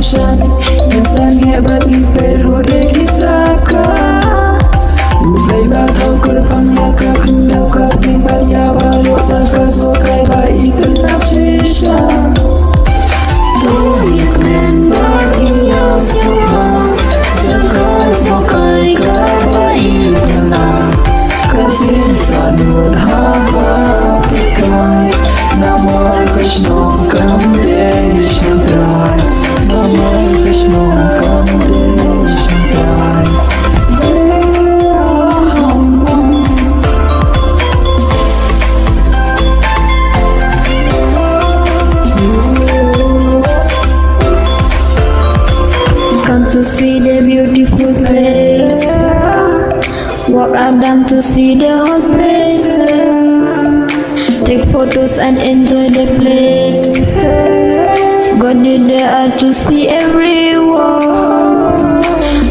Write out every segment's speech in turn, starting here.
siya minsan hebat pero de kisah ka Ulay bataw kurpang yaka Kendau ka timbal ya balok Saka sokai baik ternaksisha Tuyuk men baginya semua Saka sokai ka baik telah Kasih sanur hamba pikai Nama Krishna Kamdesh Nandrai Nama Krishna Kamdesh Nandrai Come to see the beautiful place Walk up down to see the hot places Take photos and enjoy the place Go there to see everyone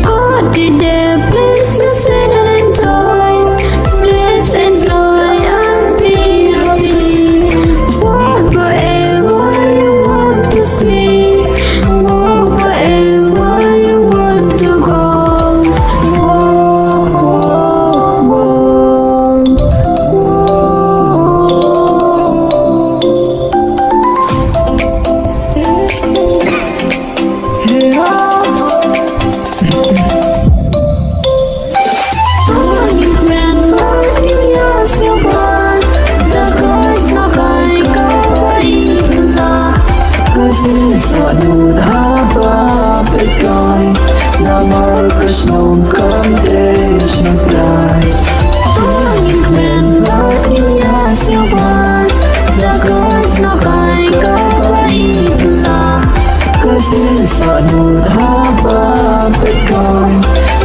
Go there places and enjoy Let's enjoy and be happy Walk wherever you want to see Walk wherever you want to go Sanur haba pekai Nama Krishna Kamdesh Nandrai Angin men baginya siapa Jaga senakai kapai pula Kasih sanur haba pekai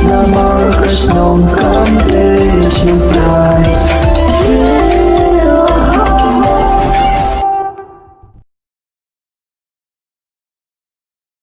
Nama Krishna Kamdesh Nandrai